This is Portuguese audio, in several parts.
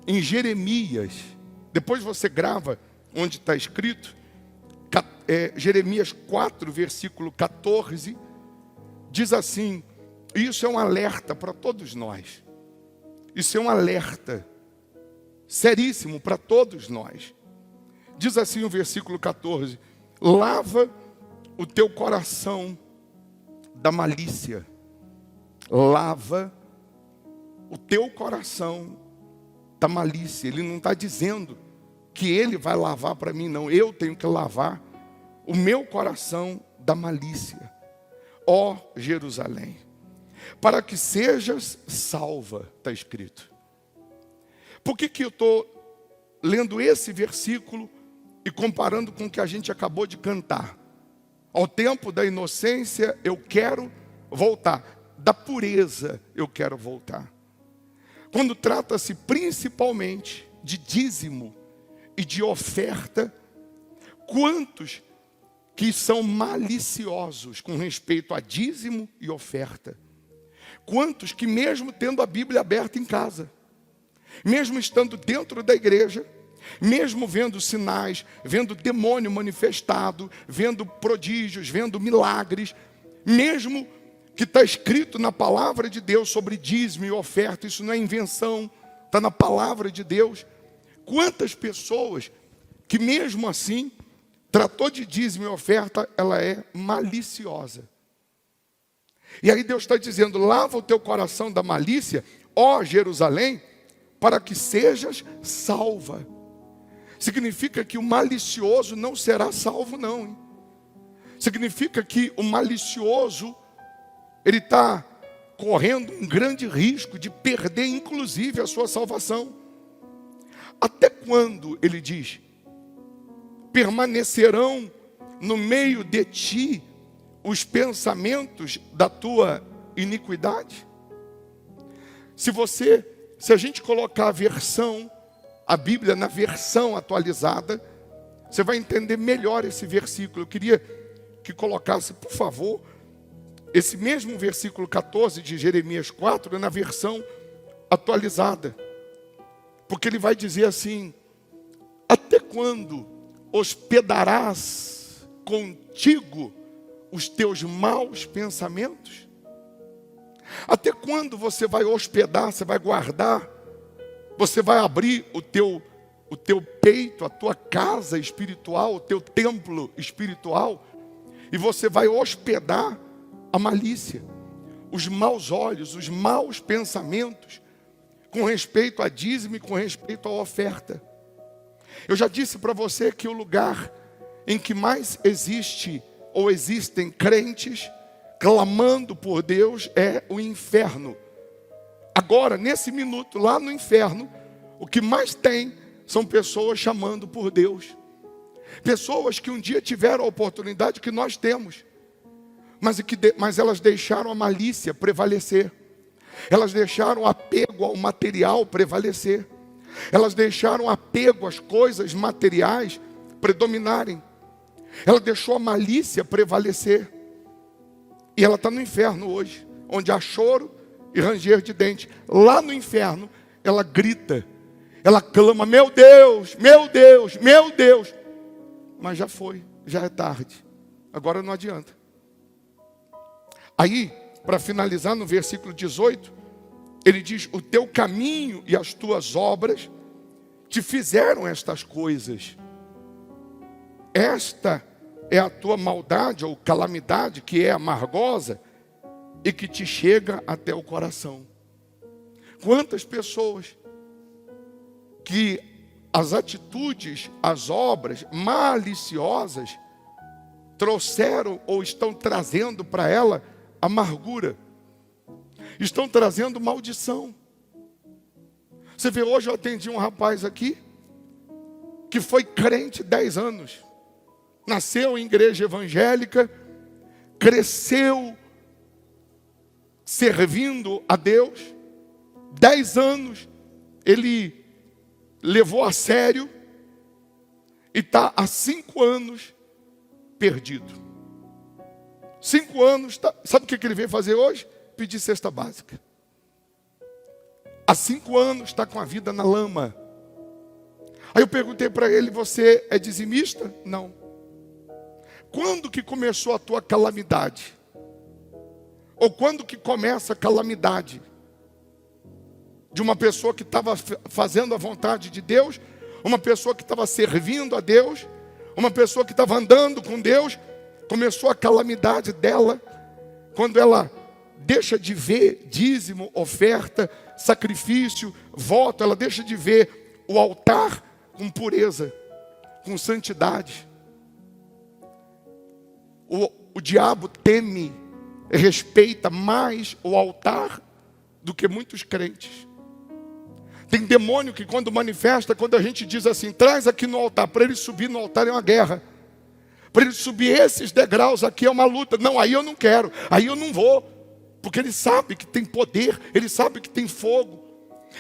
em Jeremias, depois você grava onde está escrito, Jeremias 4, versículo 14, diz assim, isso é um alerta para todos nós. Isso é um alerta seríssimo para todos nós. Diz assim o versículo 14, lava o teu coração da malícia. Lava o teu coração da malícia. Ele não está dizendo que ele vai lavar para mim, não. Eu tenho que lavar o meu coração da malícia. Ó Jerusalém, para que sejas salva, está escrito. Por que eu estou lendo esse versículo e comparando com o que a gente acabou de cantar? Ao tempo da inocência eu quero voltar. Da pureza eu quero voltar. Quando trata-se principalmente de dízimo e de oferta, quantos que são maliciosos com respeito a dízimo e oferta? Quantos que mesmo tendo a Bíblia aberta em casa, mesmo estando dentro da igreja, mesmo vendo sinais, vendo demônio manifestado, vendo prodígios, vendo milagres, mesmo que está escrito na palavra de Deus sobre dízimo e oferta, isso não é invenção, está na palavra de Deus. Quantas pessoas que mesmo assim, tratou de dízimo e oferta, ela é maliciosa. E aí Deus está dizendo, lava o teu coração da malícia, ó Jerusalém, para que sejas salva. Significa que o malicioso não será salvo não, hein? Significa que o malicioso, ele está correndo um grande risco de perder inclusive a sua salvação. Até quando, ele diz, permanecerão no meio de ti os pensamentos da tua iniquidade? Se a gente colocar a Bíblia na versão atualizada, você vai entender melhor esse versículo. Eu queria que colocasse, por favor, esse mesmo versículo 14 de Jeremias 4 na versão atualizada. Porque ele vai dizer assim, até quando hospedarás contigo os teus maus pensamentos? Até quando você vai hospedar, você vai guardar, você vai abrir o teu peito, a tua casa espiritual, o teu templo espiritual, e você vai hospedar a malícia, os maus olhos, os maus pensamentos, com respeito a dízimo e com respeito à oferta. Eu já disse para você que o lugar em que mais existe ou existem crentes clamando por Deus é o inferno. Agora, nesse minuto, lá no inferno, o que mais tem são pessoas chamando por Deus. Pessoas que um dia tiveram a oportunidade que nós temos, mas elas deixaram a malícia prevalecer. Elas deixaram o apego ao material prevalecer. Elas deixaram o apego às coisas materiais predominarem. Ela deixou a malícia prevalecer. E ela está no inferno hoje, onde há choro e ranger de dente. Lá no inferno, ela grita, ela clama, meu Deus, meu Deus, meu Deus. Mas já foi, já é tarde. Agora não adianta. Aí, para finalizar no versículo 18, ele diz, o teu caminho e as tuas obras te fizeram estas coisas. Esta é a tua maldade ou calamidade que é amargosa e que te chega até o coração. Quantas pessoas que as atitudes, as obras maliciosas trouxeram ou estão trazendo para ela amargura, estão trazendo maldição. Você vê, hoje eu atendi um rapaz aqui que foi crente 10 anos, nasceu em igreja evangélica, cresceu servindo a Deus, 10 anos ele levou a sério e está há 5 anos perdido. 5 anos, sabe o que ele veio fazer hoje? Pedir cesta básica. há 5 anos está com a vida na lama. Aí eu perguntei para ele, você é dizimista? Não. Quando que começou a tua calamidade? Ou quando que começa a calamidade? De uma pessoa que estava fazendo a vontade de Deus, uma pessoa que estava servindo a Deus, uma pessoa que estava andando com Deus. Começou a calamidade dela quando ela deixa de ver dízimo, oferta, sacrifício, voto. Ela deixa de ver o altar com pureza, com santidade. O diabo teme, respeita mais o altar do que muitos crentes. Tem demônio que quando manifesta, quando a gente diz assim, traz aqui no altar, para ele subir no altar é uma guerra. Para ele subir esses degraus aqui é uma luta. Não, aí eu não quero, aí eu não vou. Porque ele sabe que tem poder, ele sabe que tem fogo.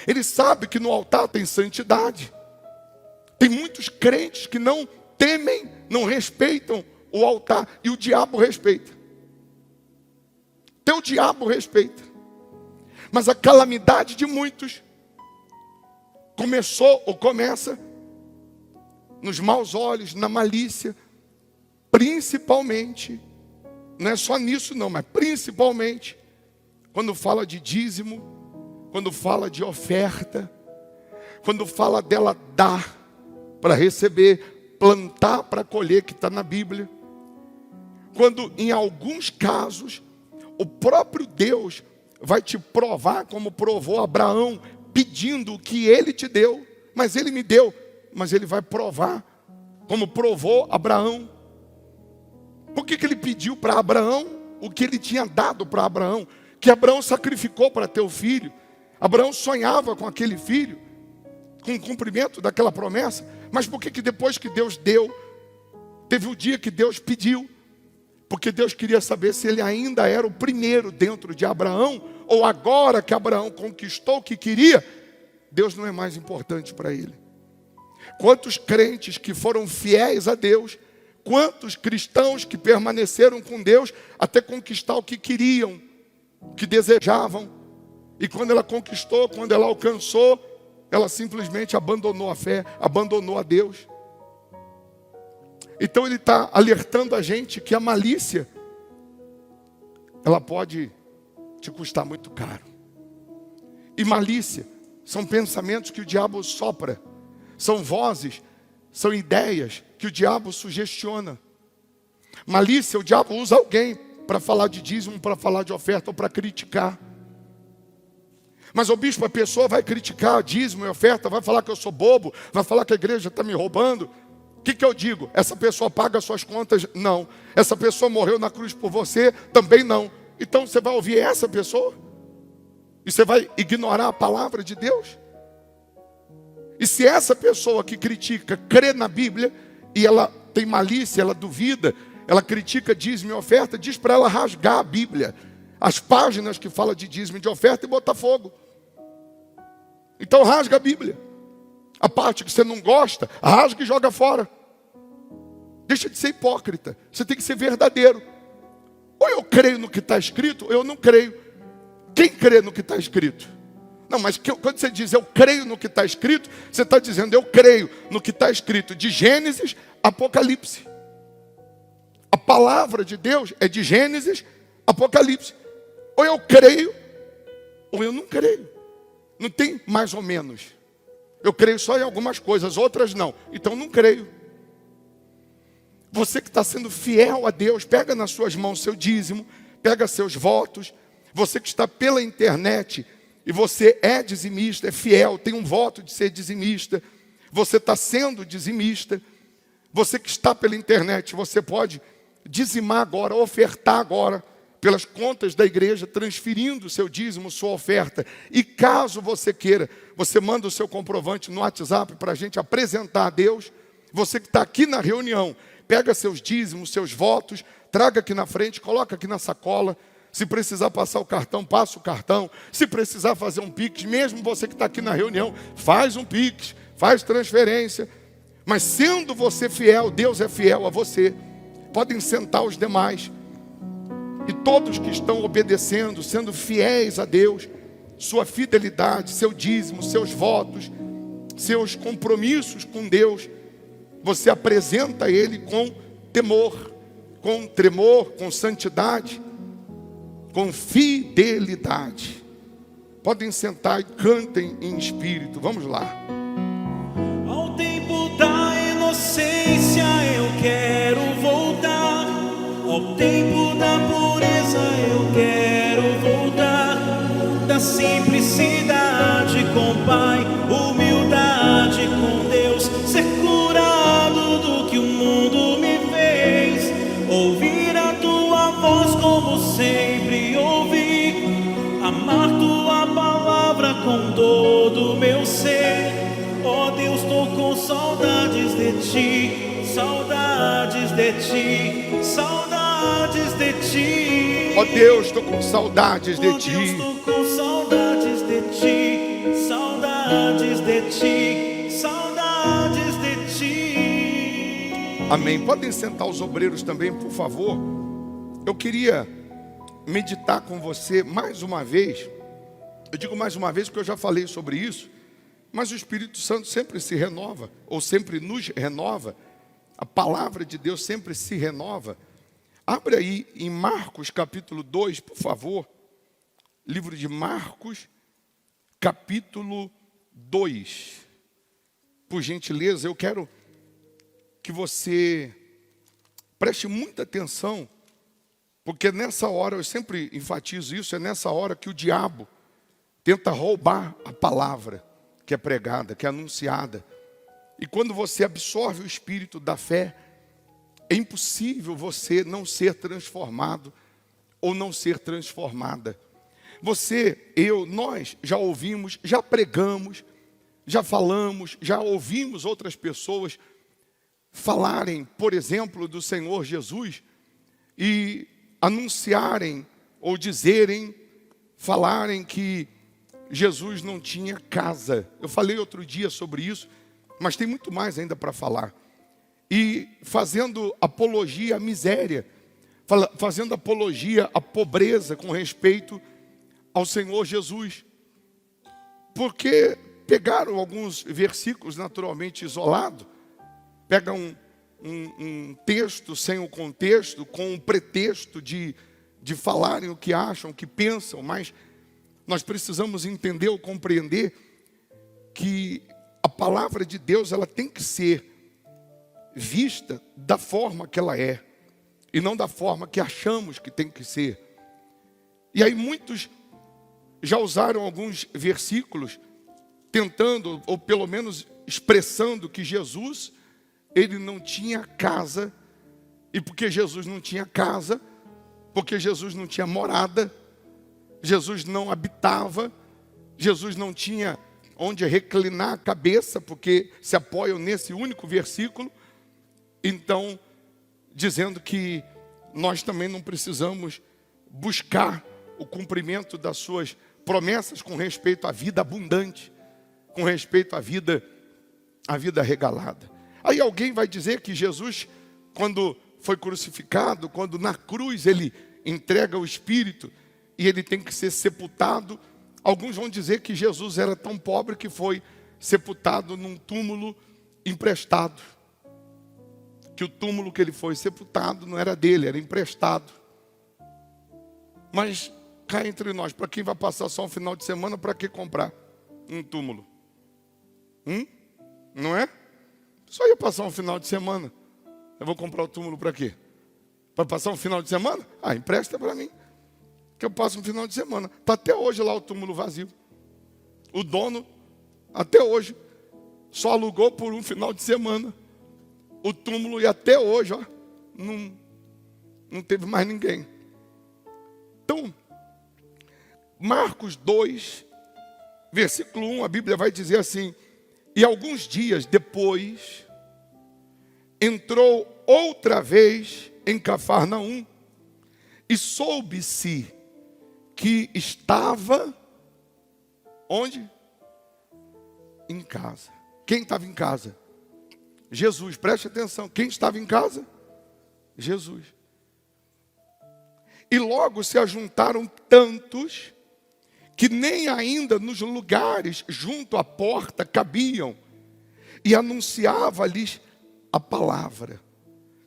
Ele sabe que no altar tem santidade. Tem muitos crentes que não temem, não respeitam o altar. E o diabo respeita. Teu diabo respeita. Mas a calamidade de muitos começou ou começa nos maus olhos, na malícia. Principalmente, não é só nisso não, mas principalmente quando fala de dízimo, quando fala de oferta, quando fala dela dar para receber, plantar para colher, que está na Bíblia. Quando em alguns casos o próprio Deus vai te provar, como provou Abraão, pedindo o que ele te deu, mas ele me deu, mas ele vai provar, como provou Abraão. Por que ele pediu para Abraão o que ele tinha dado para Abraão? Que Abraão sacrificou para ter o filho. Abraão sonhava com aquele filho, com o cumprimento daquela promessa. Mas por que depois que Deus deu, teve o dia que Deus pediu? Porque Deus queria saber se ele ainda era o primeiro dentro de Abraão, ou agora que Abraão conquistou o que queria, Deus não é mais importante para ele. Quantos crentes que foram fiéis a Deus, quantos cristãos que permaneceram com Deus até conquistar o que queriam, o que desejavam. E quando ela conquistou, quando ela alcançou, ela simplesmente abandonou a fé, abandonou a Deus. Então ele está alertando a gente que a malícia, ela pode te custar muito caro. E malícia são pensamentos que o diabo sopra, são vozes, são ideias que o diabo sugestiona. Malícia, o diabo usa alguém para falar de dízimo, para falar de oferta ou para criticar. Mas o bispo, a pessoa vai criticar dízimo e oferta, vai falar que eu sou bobo, vai falar que a igreja está me roubando. O que eu digo? Essa pessoa paga suas contas? Não. Essa pessoa morreu na cruz por você? Também não. Então você vai ouvir essa pessoa? E você vai ignorar a palavra de Deus? E se essa pessoa que critica crê na Bíblia e ela tem malícia, ela duvida, ela critica dízimo e oferta, diz para ela rasgar a Bíblia, as páginas que falam de dízimo e de oferta, e botar fogo. Então rasga a Bíblia. A parte que você não gosta, rasga e joga fora. Deixa de ser hipócrita. Você tem que ser verdadeiro. Ou eu creio no que está escrito, ou eu não creio. Quem crê no que está escrito? Não, mas quando você diz eu creio no que está escrito, você está dizendo eu creio no que está escrito de Gênesis, Apocalipse. A palavra de Deus é de Gênesis, Apocalipse. Ou eu creio, ou eu não creio. Não tem mais ou menos. Eu creio só em algumas coisas, outras não. Então não creio. Você que está sendo fiel a Deus, pega nas suas mãos seu dízimo, pega seus votos. Você que está pela internet e você é dizimista, é fiel, tem um voto de ser dizimista. Você está sendo dizimista. Você que está pela internet, você pode dizimar agora, ofertar agora pelas contas da igreja, transferindo o seu dízimo, sua oferta. E caso você queira, você manda o seu comprovante no WhatsApp para a gente apresentar a Deus. Você que está aqui na reunião, pega seus dízimos, seus votos, traga aqui na frente, coloca aqui na sacola. Se precisar passar o cartão, passa o cartão. Se precisar fazer um Pix, mesmo você que está aqui na reunião, faz um Pix, faz transferência. Mas sendo você fiel, Deus é fiel a você. Podem sentar os demais. E todos que estão obedecendo, sendo fiéis a Deus, sua fidelidade, seu dízimo, seus votos, seus compromissos com Deus, você apresenta Ele com temor, com tremor, com santidade, com fidelidade. Podem sentar e cantem em espírito. Vamos lá. Ao tempo da inocência eu quero voltar. Ao tempo da pureza eu quero voltar. Da simplicidade com o Pai, humildade com Deus, ser curado do que o mundo me fez, ouvir a tua voz como sempre ouvi, amar tua palavra com todo o meu ser. Ó Deus, tô com saudades de ti, saudades de ti, saudades de ti. Ó Deus, tô com saudades de Ó ti. Deus, tô com saudades de ti, saudades de ti, saudades de ti. Amém. Podem sentar os obreiros também, por favor. Eu queria meditar com você mais uma vez. Eu digo mais uma vez porque eu já falei sobre isso. Mas o Espírito Santo sempre se renova, ou sempre nos renova. A palavra de Deus sempre se renova. Abre aí em Marcos capítulo 2, por favor. Livro de Marcos, capítulo 2. Por gentileza, eu quero que você preste muita atenção, porque nessa hora, eu sempre enfatizo isso, é nessa hora que o diabo tenta roubar a palavra que é pregada, que é anunciada. E quando você absorve o espírito da fé, é impossível você não ser transformado ou não ser transformada. Você, eu, nós já ouvimos, já pregamos, já falamos, já ouvimos outras pessoas falarem, por exemplo, do Senhor Jesus e anunciarem ou dizerem, falarem que Jesus não tinha casa. Eu falei outro dia sobre isso, mas tem muito mais ainda para falar. E fazendo apologia à miséria, fazendo apologia à pobreza com respeito ao Senhor Jesus. Porque pegaram alguns versículos naturalmente isolados, pegam um texto sem o contexto, com um pretexto de falarem o que acham, o que pensam, mas nós precisamos entender ou compreender que a palavra de Deus ela tem que ser vista da forma que ela é e não da forma que achamos que tem que ser. E aí muitos já usaram alguns versículos tentando, ou pelo menos expressando que Jesus, ele não tinha casa, e porque Jesus não tinha casa, porque Jesus não tinha morada, Jesus não habitava, Jesus não tinha onde reclinar a cabeça, porque se apoiam nesse único versículo. Então, dizendo que nós também não precisamos buscar o cumprimento das suas promessas com respeito à vida abundante, com respeito à vida regalada. Aí alguém vai dizer que Jesus, quando foi crucificado, quando na cruz ele entrega o Espírito e ele tem que ser sepultado, alguns vão dizer que Jesus era tão pobre que foi sepultado num túmulo emprestado. Que o túmulo que ele foi sepultado não era dele, era emprestado. Mas cá entre nós, para quem vai passar só um final de semana, para que comprar um túmulo? Não é? Só ia passar um final de semana. Eu vou comprar o túmulo para quê? Para passar um final de semana? Empresta para mim. Que eu passo um final de semana. Está até hoje lá o túmulo vazio. O dono, até hoje, só alugou por um final de semana o túmulo e até hoje, não teve mais ninguém. Então, Marcos 2, versículo 1, a Bíblia vai dizer assim: e alguns dias depois, entrou outra vez em Cafarnaum, e soube-se que estava, onde? Em casa. Quem estava em casa? Jesus, preste atenção. Quem estava em casa? Jesus. E logo se ajuntaram tantos que nem ainda nos lugares junto à porta cabiam, e anunciava-lhes a palavra.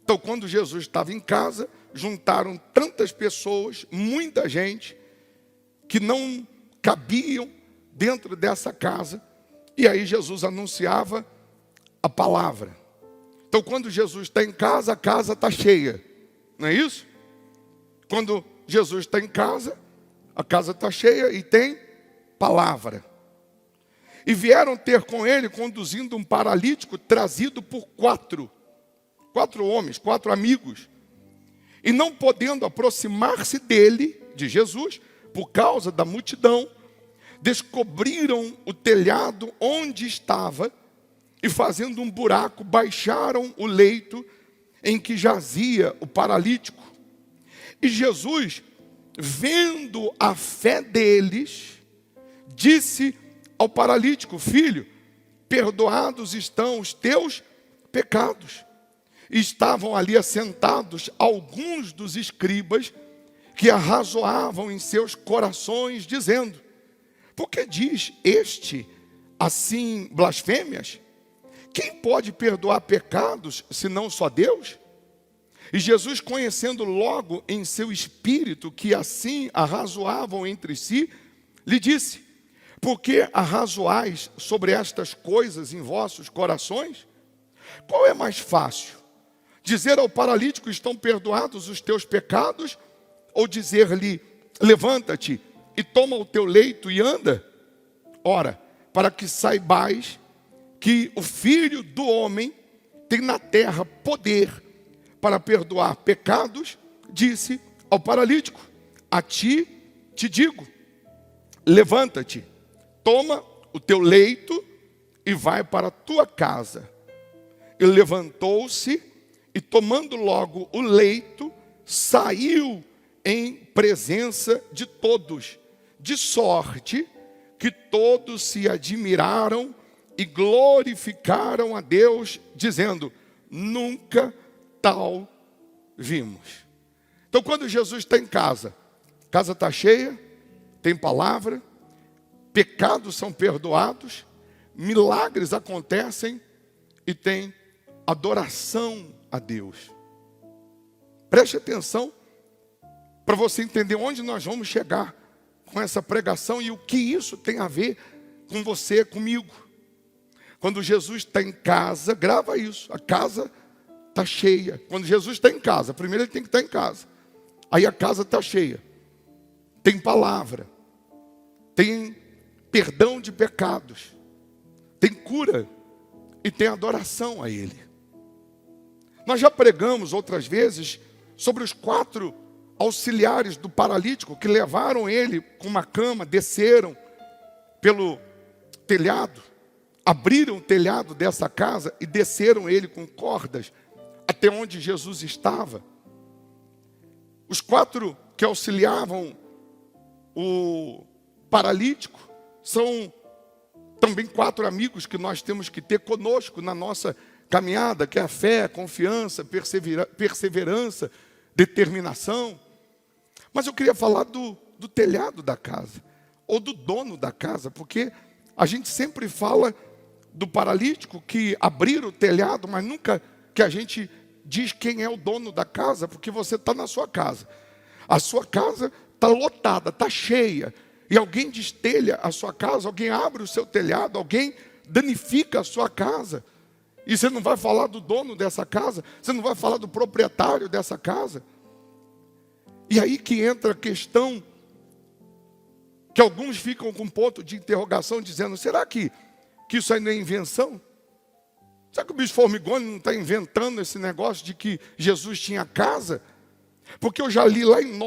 Então, quando Jesus estava em casa, juntaram tantas pessoas, muita gente, que não cabiam dentro dessa casa, e aí Jesus anunciava a palavra. Então, quando Jesus está em casa, a casa está cheia, não é isso? Quando Jesus está em casa, a casa está cheia e tem palavra. E vieram ter com ele, conduzindo um paralítico, trazido por quatro homens, 4 amigos. E não podendo aproximar-se dele, de Jesus, por causa da multidão, descobriram o telhado onde estava, e fazendo um buraco, baixaram o leito em que jazia o paralítico. E Jesus, vendo a fé deles, disse ao paralítico: filho, perdoados estão os teus pecados. E estavam ali assentados alguns dos escribas que arrazoavam em seus corações, dizendo: por que diz este assim blasfêmias? Quem pode perdoar pecados, senão só Deus? E Jesus, conhecendo logo em seu espírito que assim arrazoavam entre si, lhe disse: por que arrazoais sobre estas coisas em vossos corações? Qual é mais fácil? Dizer ao paralítico: estão perdoados os teus pecados? Ou dizer-lhe: levanta-te e toma o teu leito e anda? Ora, para que saibais que o Filho do Homem tem na terra poder para perdoar pecados, disse ao paralítico: a ti te digo, levanta-te, toma o teu leito e vai para a tua casa. Ele levantou-se e, tomando logo o leito, saiu em presença de todos, de sorte que todos se admiraram e glorificaram a Deus, dizendo: nunca tal vimos. Então, quando Jesus está em casa, a casa está cheia, tem palavra, pecados são perdoados, milagres acontecem e tem adoração a Deus. Preste atenção para você entender onde nós vamos chegar com essa pregação e o que isso tem a ver com você, comigo. Quando Jesus está em casa, grava isso, a casa está cheia. Quando Jesus está em casa, primeiro ele tem que estar em casa. Aí a casa está cheia. Tem palavra. Tem perdão de pecados. Tem cura. E tem adoração a Ele. Nós já pregamos outras vezes sobre os 4 auxiliares do paralítico que levaram ele com uma cama, desceram pelo telhado, abriram o telhado dessa casa e desceram ele com cordas até onde Jesus estava. Os 4 que auxiliavam o paralítico são também 4 amigos que nós temos que ter conosco na nossa caminhada, que é a fé, a confiança, perseverança, determinação. Mas eu queria falar do telhado da casa, ou do dono da casa, porque a gente sempre fala do paralítico que abriram o telhado, mas nunca que a gente diz quem é o dono da casa, porque você está na sua casa. A sua casa está lotada, está cheia, e alguém destelha a sua casa, alguém abre o seu telhado, alguém danifica a sua casa. E você não vai falar do dono dessa casa, você não vai falar do proprietário dessa casa. E aí que entra a questão que alguns ficam com ponto de interrogação, dizendo: será que isso aí não é invenção? Será que o bispo Formigoni não está inventando esse negócio de que Jesus tinha casa? Porque eu já li lá em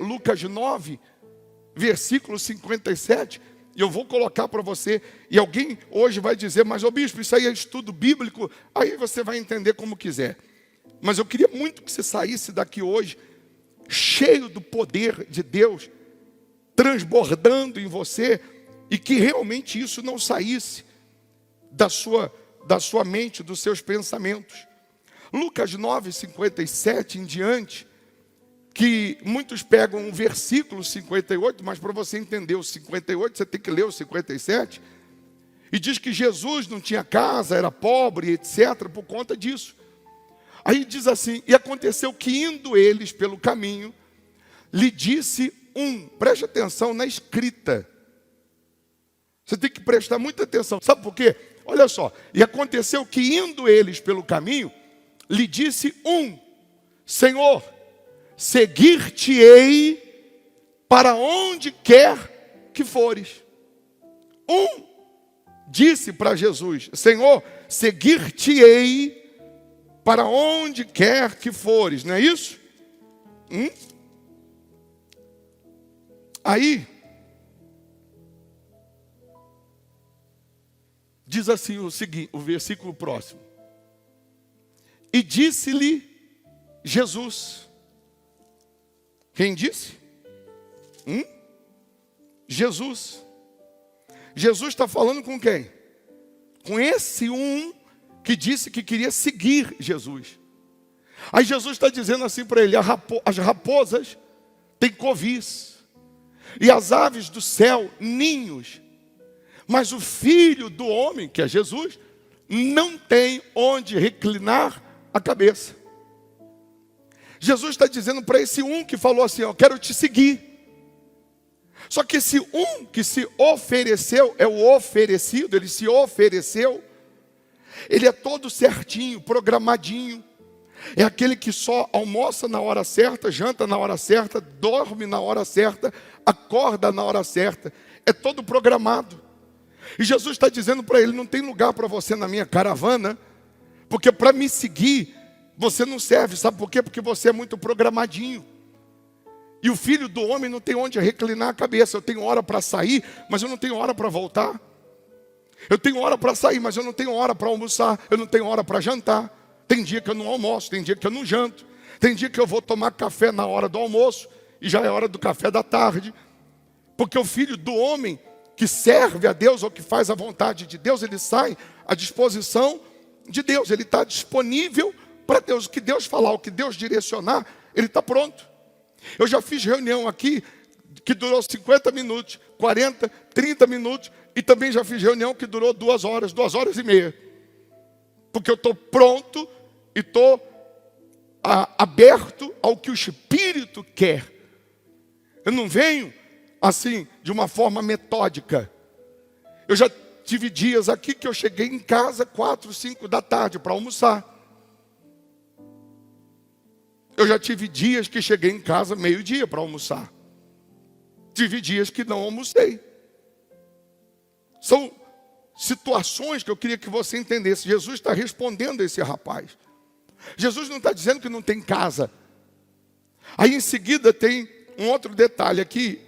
Lucas 9, versículo 57, e eu vou colocar para você, e alguém hoje vai dizer: mas ô bispo, isso aí é estudo bíblico. Aí você vai entender como quiser. Mas eu queria muito que você saísse daqui hoje cheio do poder de Deus, transbordando em você, e que realmente isso não saísse da sua mente, dos seus pensamentos. Lucas 9, 57 em diante, que muitos pegam um versículo 58, mas para você entender o 58, você tem que ler o 57. E diz que Jesus não tinha casa, era pobre, etc., por conta disso. Aí diz assim: e aconteceu que indo eles pelo caminho, lhe disse preste atenção na escrita. Você tem que prestar muita atenção. Sabe por quê? Olha só. E aconteceu que indo eles pelo caminho, lhe disse Senhor, seguir-te-ei para onde quer que fores. Disse para Jesus: Senhor, seguir-te-ei para onde quer que fores. Não é isso? Aí, diz assim o seguinte, o versículo próximo. E disse-lhe Jesus. Quem disse? Jesus. Jesus está falando com quem? Com esse que disse que queria seguir Jesus. Aí Jesus está dizendo assim para ele: as raposas têm covis, e as aves do céu ninhos, mas o Filho do homem, que é Jesus, não tem onde reclinar a cabeça. Jesus está dizendo para esse que falou assim: eu quero te seguir. Só que esse que se ofereceu, é o oferecido, ele se ofereceu, ele é todo certinho, programadinho. É aquele que só almoça na hora certa, janta na hora certa, dorme na hora certa, acorda na hora certa. É todo programado. E Jesus está dizendo para ele: não tem lugar para você na minha caravana, porque para me seguir você não serve. Sabe por quê? Porque você é muito programadinho. E o Filho do homem não tem onde reclinar a cabeça. Eu tenho hora para sair, mas eu não tenho hora para voltar. Eu tenho hora para sair, mas eu não tenho hora para almoçar. Eu não tenho hora para jantar. Tem dia que eu não almoço, tem dia que eu não janto. Tem dia que eu vou tomar café na hora do almoço e já é hora do café da tarde. Porque o Filho do homem que serve a Deus ou que faz a vontade de Deus, ele sai à disposição de Deus. Ele está disponível para Deus. O que Deus falar, o que Deus direcionar, ele está pronto. Eu já fiz reunião aqui que durou 50 minutos, 40, 30 minutos. E também já fiz reunião que durou 2 horas, 2 horas e meia. Porque eu estou pronto e estou aberto ao que o Espírito quer. Eu não venho assim, de uma forma metódica. Eu já tive dias aqui que eu cheguei em casa 4, 5 da tarde para almoçar. Eu já tive dias que cheguei em casa meio-dia para almoçar. Tive dias que não almocei. São situações que eu queria que você entendesse. Jesus está respondendo a esse rapaz. Jesus não está dizendo que não tem casa. Aí em seguida tem um outro detalhe aqui,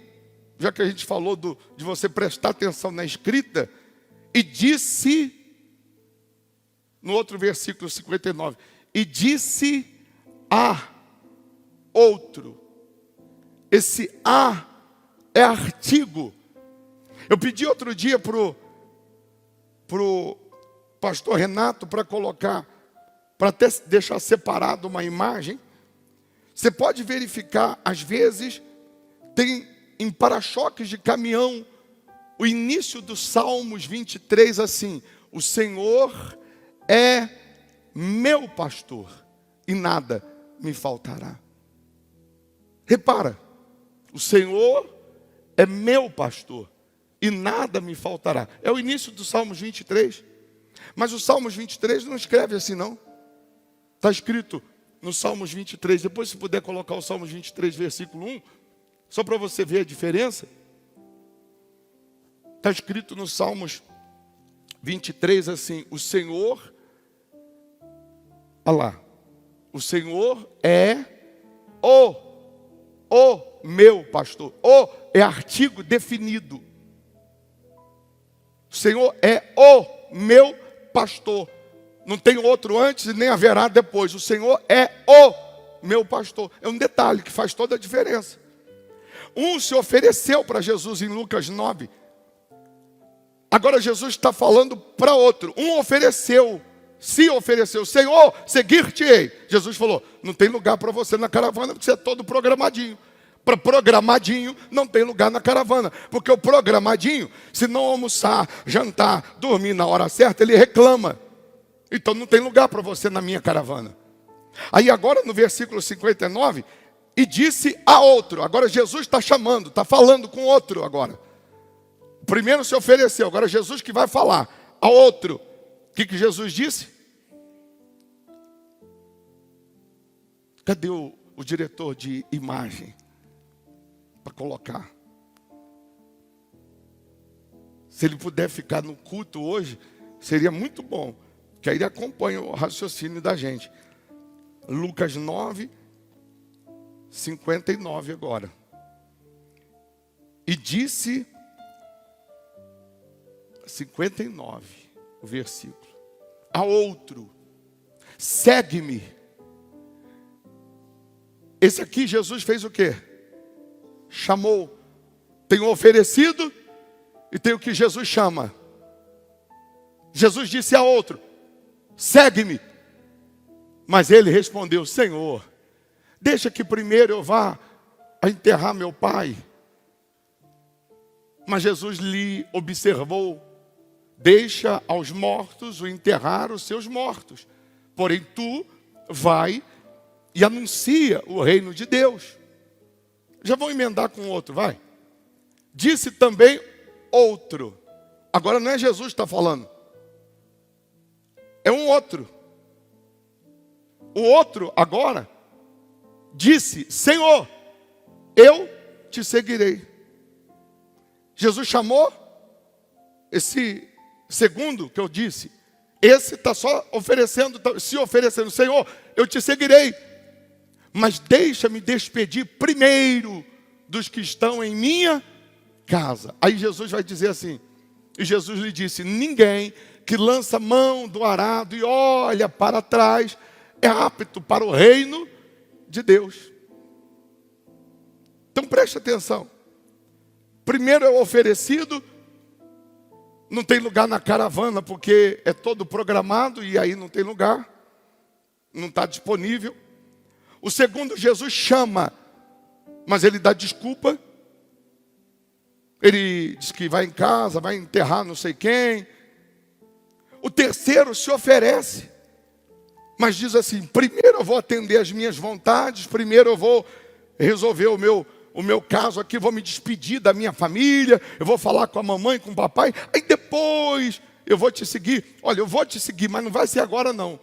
já que a gente falou de você prestar atenção na escrita. E disse, no outro versículo 59, e disse a outro. Esse a é artigo. Eu pedi outro dia pro pastor Renato para colocar, para até deixar separado uma imagem. Você pode verificar, às vezes, tem em para-choques de caminhão, o início do Salmos 23 assim: o Senhor é meu pastor e nada me faltará. Repara, o Senhor é meu pastor e nada me faltará. É o início do Salmos 23. Mas o Salmos 23 não escreve assim, não. Está escrito no Salmos 23. Depois, se puder colocar o Salmos 23, versículo 1, só para você ver a diferença. Está escrito no Salmos 23 assim: o Senhor, olha lá, o Senhor é o meu pastor. O é artigo definido. O Senhor é o meu pastor. Não tem outro antes e nem haverá depois. O Senhor é o meu pastor. É um detalhe que faz toda a diferença. Se ofereceu para Jesus em Lucas 9. Agora Jesus está falando para outro. Ofereceu se ofereceu: Senhor, seguir-te-ei. Jesus falou: não tem lugar para você na caravana, porque você é todo programadinho. Para programadinho não tem lugar na caravana, porque o programadinho, se não almoçar, jantar, dormir na hora certa, ele reclama. Então não tem lugar para você na minha caravana. Aí agora no versículo 59, e disse a outro. Agora Jesus está chamando, está falando com outro agora. O primeiro se ofereceu, agora Jesus que vai falar a outro. O que Jesus disse? Cadê o diretor de imagem para colocar? Se ele puder ficar no culto hoje, seria muito bom, que aí ele acompanha o raciocínio da gente. Lucas 9, 59 agora. E disse, 59, o versículo, a outro: segue-me. Esse aqui Jesus fez o quê? Chamou. Tem o oferecido e tem o que Jesus chama. Jesus disse a outro: segue-me. Mas ele respondeu: Senhor, deixa que primeiro eu vá a enterrar meu pai. Mas Jesus lhe observou: deixa aos mortos o enterrar os seus mortos. Porém tu vai e anuncia o reino de Deus. Já vou emendar com outro, vai. Disse também outro. Agora não é Jesus que está falando. É um outro. O outro agora disse: Senhor, eu te seguirei. Jesus chamou esse segundo que eu disse. Esse está só oferecendo, se oferecendo: Senhor, eu te seguirei. Mas deixa-me despedir primeiro dos que estão em minha casa. Aí Jesus vai dizer assim, e Jesus lhe disse: ninguém que lança mão do arado e olha para trás é apto para o reino de Deus. Então preste atenção. Primeiro é o oferecido, não tem lugar na caravana porque é todo programado e aí não tem lugar, não está disponível. O segundo, Jesus chama, mas ele dá desculpa. Ele diz que vai em casa, vai enterrar não sei quem. O terceiro se oferece, mas diz assim: primeiro eu vou atender as minhas vontades, primeiro eu vou resolver o meu caso aqui, vou me despedir da minha família, eu vou falar com a mamãe, com o papai, aí depois eu vou te seguir. Olha, eu vou te seguir, mas não vai ser agora não.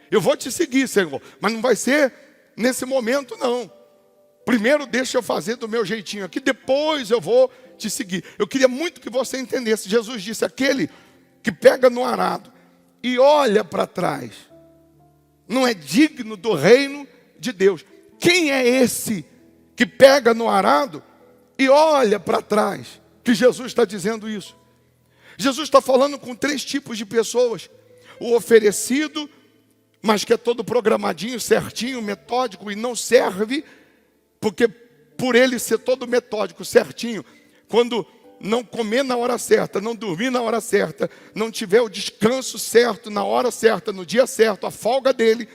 Eu vou te seguir, Senhor, mas não vai ser nesse momento não. Primeiro deixa eu fazer do meu jeitinho aqui, depois eu vou te seguir. Eu queria muito que você entendesse. Jesus disse: aquele que pega no arado e olha para trás não é digno do reino de Deus. Quem é esse que pega no arado e olha para trás? Que Jesus está dizendo isso. Jesus está falando com três tipos de pessoas: o oferecido, mas que é todo programadinho, certinho, metódico, e não serve, porque por ele ser todo metódico, certinho, quando não comer na hora certa, não dormir na hora certa, não tiver o descanso certo, na hora certa, no dia certo, a folga dele,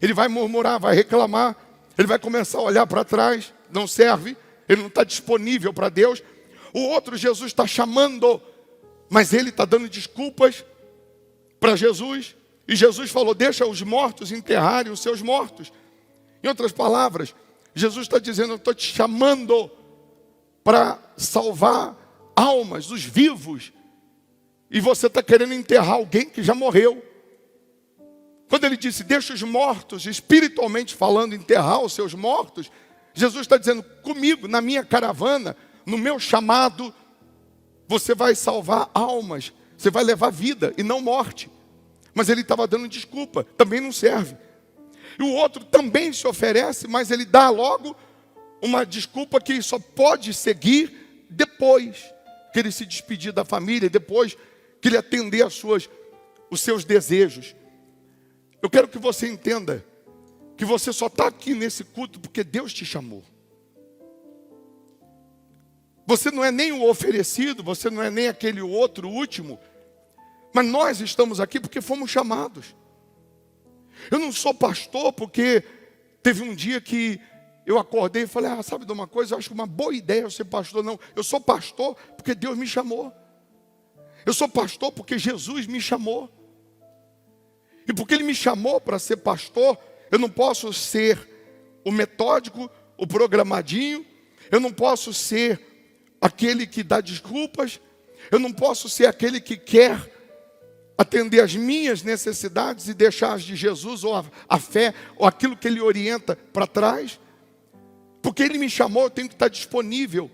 ele vai murmurar, vai reclamar, ele vai começar a olhar para trás, não serve, ele não está disponível para Deus. O outro, Jesus está chamando, mas ele está dando desculpas para Jesus. E Jesus falou: deixa os mortos enterrarem os seus mortos. Em outras palavras, Jesus está dizendo: eu estou te chamando para salvar almas, os vivos. E você está querendo enterrar alguém que já morreu. Quando ele disse: deixa os mortos, espiritualmente falando, enterrar os seus mortos, Jesus está dizendo: comigo, na minha caravana, no meu chamado, você vai salvar almas, você vai levar vida e não morte. Mas ele estava dando desculpa, também não serve. E o outro também se oferece, mas ele dá logo uma desculpa que só pode seguir depois que ele se despedir da família, depois que ele atender os seus desejos. Eu quero que você entenda que você só está aqui nesse culto porque Deus te chamou. Você não é nem o oferecido, você não é nem aquele outro último, mas nós estamos aqui porque fomos chamados. Eu não sou pastor porque teve um dia que eu acordei e falei, sabe de uma coisa, eu acho uma boa ideia eu ser pastor. Não, eu sou pastor porque Deus me chamou. Eu sou pastor porque Jesus me chamou. E porque Ele me chamou para ser pastor, eu não posso ser o metódico, o programadinho, eu não posso ser aquele que dá desculpas, eu não posso ser aquele que quer atender as minhas necessidades e deixar as de Jesus, ou a fé, ou aquilo que Ele orienta para trás. Porque Ele me chamou, eu tenho que estar disponível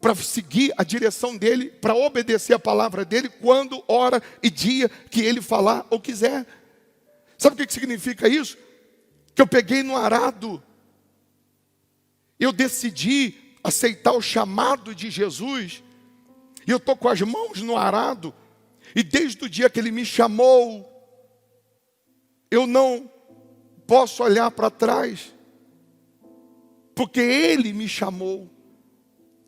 para seguir a direção dEle, para obedecer a palavra dEle, quando, hora e dia que Ele falar ou quiser. Sabe o que significa isso? Que eu peguei no arado, eu decidi aceitar o chamado de Jesus, e eu estou com as mãos no arado, e desde o dia que Ele me chamou, eu não posso olhar para trás, porque Ele me chamou,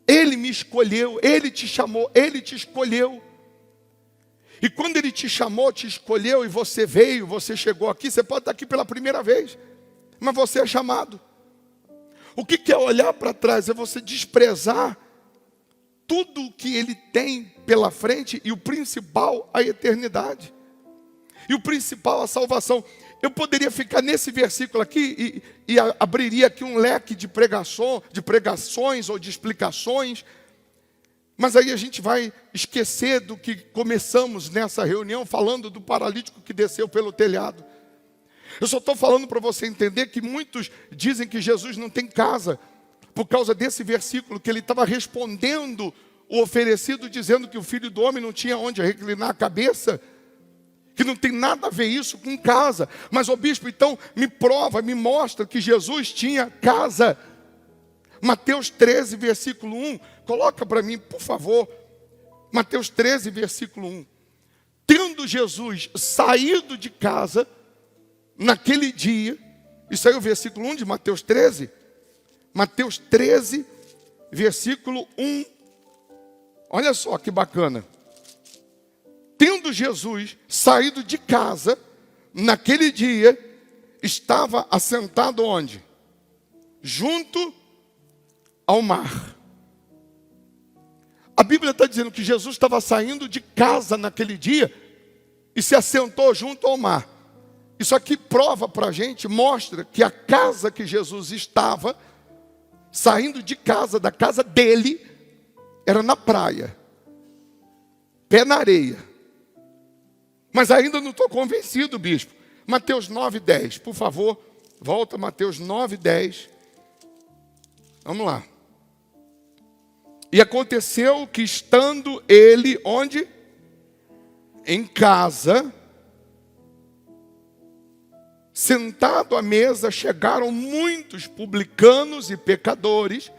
Ele me escolheu, Ele te chamou, Ele te escolheu. E quando Ele te chamou, te escolheu, e você veio, você chegou aqui, você pode estar aqui pela primeira vez, mas você é chamado. O que é olhar para trás? É você desprezar tudo o que Ele tem pela frente, e o principal, a eternidade. E o principal, a salvação. Eu poderia ficar nesse versículo aqui e abriria aqui um leque de pregações ou de explicações, mas aí a gente vai esquecer do que começamos nessa reunião, falando do paralítico que desceu pelo telhado. Eu só estou falando para você entender que muitos dizem que Jesus não tem casa, por causa desse versículo, que Ele estava respondendo o oferecido, dizendo que o Filho do Homem não tinha onde reclinar a cabeça, que não tem nada a ver isso com casa. Mas o bispo, então, me prova, me mostra que Jesus tinha casa. Mateus 13, versículo 1, coloca para mim, por favor. Mateus 13, versículo 1. Tendo Jesus saído de casa, naquele dia, isso aí é o versículo 1 de Mateus 13. Mateus 13, versículo 1. Olha só que bacana. Tendo Jesus saído de casa, naquele dia, estava assentado onde? Junto ao mar. A Bíblia está dizendo que Jesus estava saindo de casa naquele dia e se assentou junto ao mar. Isso aqui prova para a gente, mostra que a casa que Jesus estava, saindo de casa, da casa dele, era na praia, pé na areia. Mas ainda não estou convencido, bispo. Mateus 9, 10, por favor, volta Mateus 9, 10. Vamos lá. E aconteceu que estando ele, onde? Em casa, sentado à mesa, chegaram muitos publicanos e pecadores,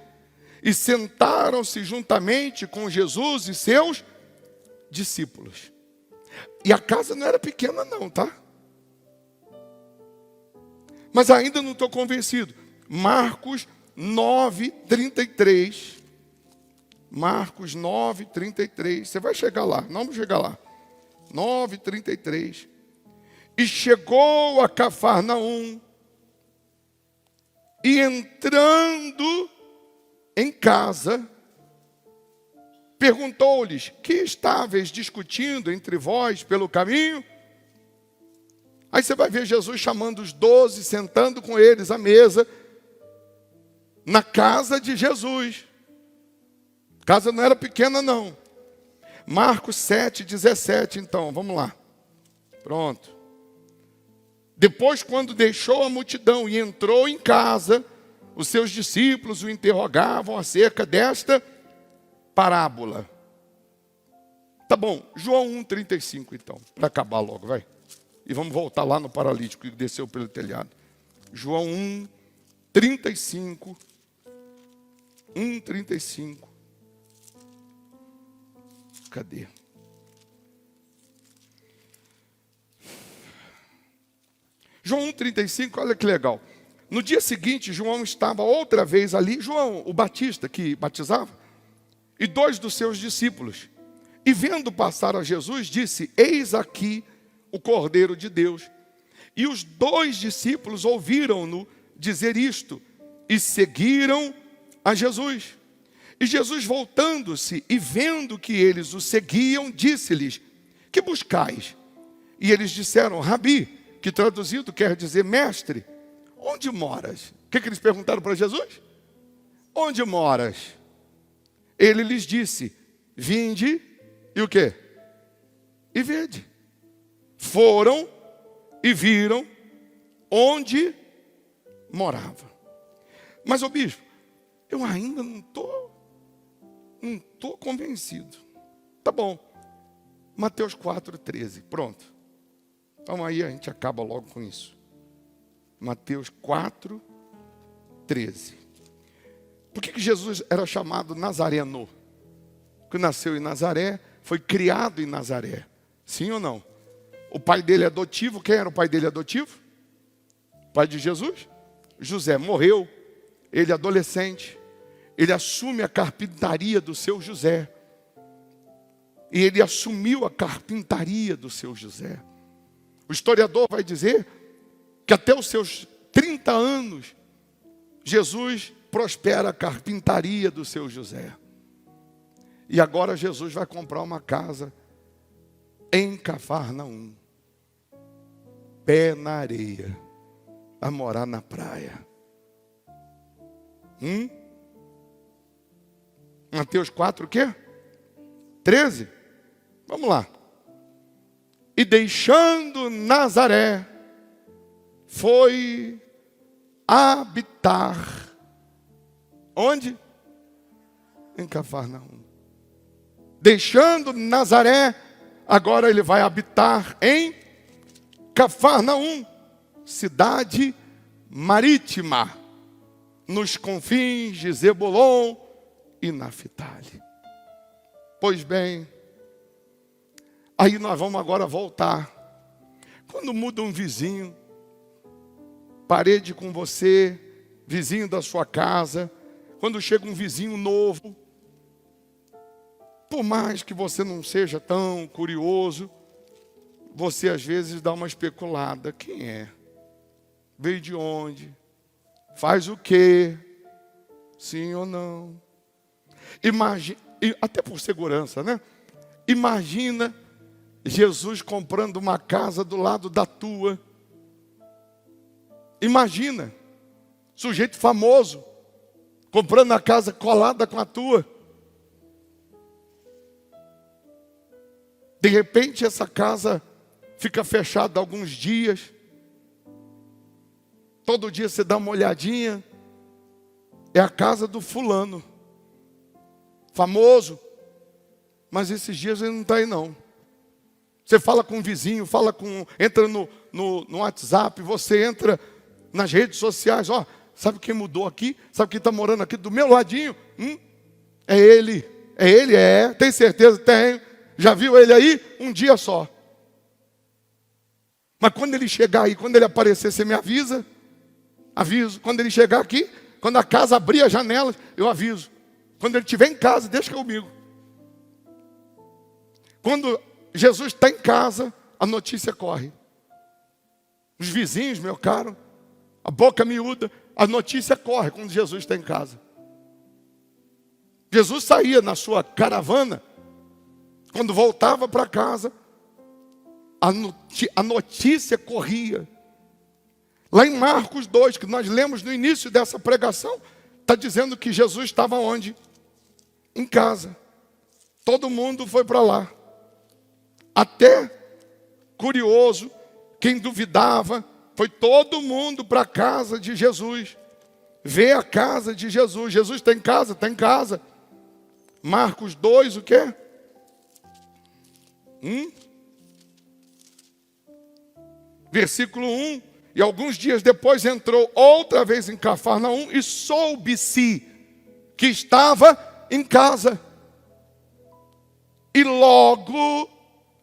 e sentaram-se juntamente com Jesus e seus discípulos. E a casa não era pequena não, tá? Mas ainda não estou convencido. Marcos 9, 33. Marcos 9, 33. Você vai chegar lá, não vamos chegar lá. 9, 33. E chegou a Cafarnaum, e entrando em casa, perguntou-lhes: que estáveis discutindo entre vós pelo caminho? Aí você vai ver Jesus chamando os 12, sentando com eles à mesa, na casa de Jesus. A casa não era pequena não. Marcos 7, 17 então, vamos lá. Pronto. Depois, quando deixou a multidão e entrou em casa, os seus discípulos o interrogavam acerca desta parábola. Tá bom, João 1,35 então, para acabar logo, vai. E vamos voltar lá no paralítico que desceu pelo telhado. João 1,35. 1,35. Cadê? João 1,35, olha que legal. No dia seguinte, João estava outra vez ali, João, o Batista, que batizava, e 2 dos seus discípulos. E vendo passar a Jesus, disse: eis aqui o Cordeiro de Deus. E os 2 discípulos ouviram-no dizer isto e seguiram a Jesus. E Jesus, voltando-se e vendo que eles o seguiam, disse-lhes: que buscais? E eles disseram: Rabi, que traduzido quer dizer mestre, onde moras? O que eles perguntaram para Jesus? Onde moras? Ele lhes disse: vinde e o quê? E vede. Foram e viram onde morava. Mas, ô bispo, eu ainda não estou convencido. Tá bom. Mateus 4,13. Pronto. Então aí a gente acaba logo com isso. Mateus 4,13. Por que Jesus era chamado Nazareno? Porque nasceu em Nazaré, foi criado em Nazaré. Sim ou não? O pai dele é adotivo. Quem era o pai dele adotivo? O pai de Jesus? José morreu. Ele adolescente. Ele assume a carpintaria do seu José. E ele assumiu a carpintaria do seu José. O historiador vai dizer que até os seus 30 anos, Jesus prospera a carpintaria do seu José. E agora Jesus vai comprar uma casa em Cafarnaum. Pé na areia. A morar na praia. Mateus 4, o quê? 13? Vamos lá. E deixando Nazaré, foi habitar. Onde? Em Cafarnaum. Deixando Nazaré, agora ele vai habitar em Cafarnaum, cidade marítima, nos confins de Zebulon e Naftali. Pois bem, aí nós vamos agora voltar. Quando muda um vizinho, parede com você, vizinho da sua casa, quando chega um vizinho novo, por mais que você não seja tão curioso, você às vezes dá uma especulada. Quem é? Veio de onde? Faz o quê? Sim ou não? Imagina, até por segurança, né? Imagina Jesus comprando uma casa do lado da tua. Imagina, sujeito famoso, comprando a casa colada com a tua. De repente essa casa fica fechada alguns dias. Todo dia você dá uma olhadinha. É a casa do fulano. Famoso. Mas esses dias ele não está aí não. Você fala com um vizinho, entra no WhatsApp, você entra nas redes sociais. Ó, sabe quem mudou aqui? Sabe quem está morando aqui do meu ladinho? É ele. É ele? É. Tem certeza? Tem. Já viu ele aí? Um dia só. Mas quando ele chegar aí, quando ele aparecer, você me avisa? Aviso. Quando ele chegar aqui, quando a casa abrir as janelas, eu aviso. Quando ele estiver em casa, deixa comigo. Quando Jesus está em casa, a notícia corre. Os vizinhos, meu caro, a boca miúda, a notícia corre quando Jesus está em casa. Jesus saía na sua caravana. Quando voltava para casa, a notícia corria. Lá em Marcos 2, que nós lemos no início dessa pregação, está dizendo que Jesus estava onde? Em casa. Todo mundo foi para lá. Até, curioso, quem duvidava, foi todo mundo para a casa de Jesus. Ver a casa de Jesus. Jesus está em casa? Está em casa. Marcos 2, o quê? Versículo 1. E alguns dias depois entrou outra vez em Cafarnaum e soube-se que estava em casa. E logo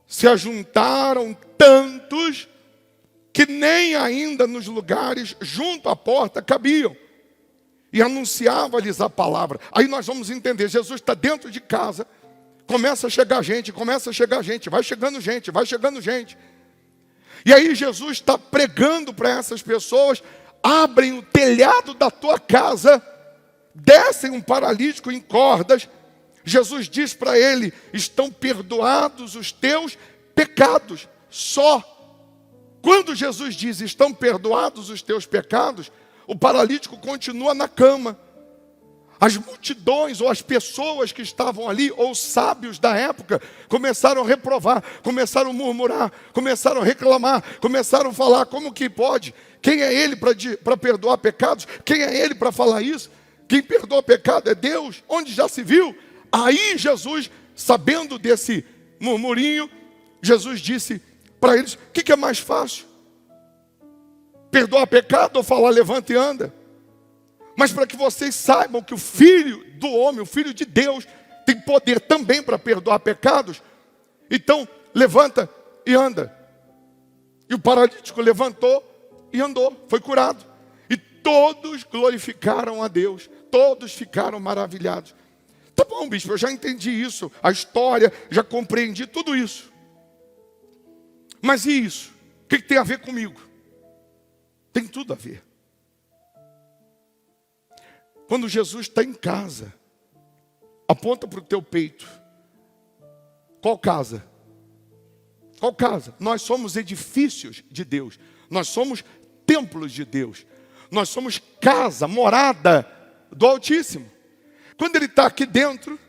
se ajuntaram tantos que nem ainda nos lugares junto à porta cabiam. E anunciava-lhes a palavra. Aí nós vamos entender, Jesus está dentro de casa. Começa a chegar gente, vai chegando gente. E aí Jesus está pregando para essas pessoas: abrem o telhado da tua casa, descem um paralítico em cordas. Jesus diz para ele: estão perdoados os teus pecados. Só quando Jesus diz estão perdoados os teus pecados, o paralítico continua na cama. As multidões ou as pessoas que estavam ali, ou os sábios da época, começaram a reprovar, começaram a murmurar, começaram a reclamar, começaram a falar: como que pode? Quem é ele para perdoar pecados? Quem é ele para falar isso? Quem perdoa pecado é Deus. Onde já se viu? Aí Jesus, sabendo desse murmurinho, Jesus disse para eles: o que é mais fácil? Perdoar pecado ou falar levanta e anda? Mas para que vocês saibam que o Filho do homem, o Filho de Deus, tem poder também para perdoar pecados, então levanta e anda. E o paralítico levantou e andou, foi curado. E todos glorificaram a Deus, todos ficaram maravilhados. Tá bom, bispo, eu já entendi isso, a história, já compreendi tudo isso. Mas e isso? O que tem a ver comigo? Tem tudo a ver. Quando Jesus está em casa, aponta para o teu peito. Qual casa? Qual casa? Nós somos edifícios de Deus. Nós somos templos de Deus. Nós somos casa, morada do Altíssimo. Quando Ele está aqui dentro,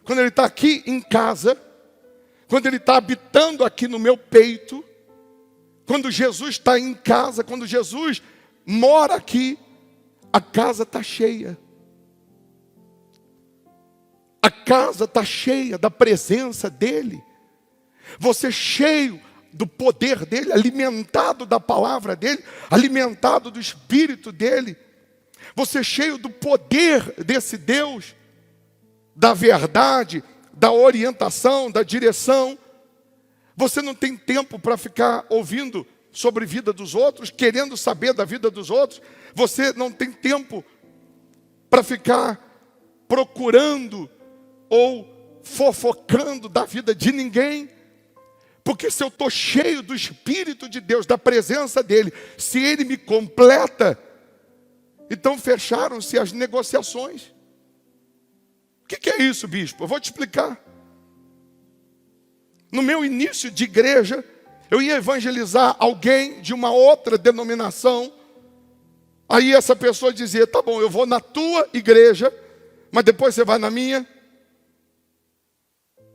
quando Ele está aqui em casa, quando Ele está habitando aqui no meu peito, quando Jesus está em casa, quando Jesus mora aqui, a casa está cheia. A casa está cheia da presença dEle. Você cheio do poder dEle, alimentado da palavra dEle, alimentado do Espírito dEle. Você cheio do poder desse Deus, da verdade, da orientação, da direção. Você não tem tempo para ficar ouvindo sobre a vida dos outros, querendo saber da vida dos outros. Você não tem tempo para ficar procurando ou fofocando da vida de ninguém. Porque se eu estou cheio do Espírito de Deus, da presença dEle, se Ele me completa, então fecharam-se as negociações. O que é isso, bispo? Eu vou te explicar. No meu início de igreja, eu ia evangelizar alguém de uma outra denominação. Aí essa pessoa dizia: tá bom, eu vou na tua igreja, mas depois você vai na minha.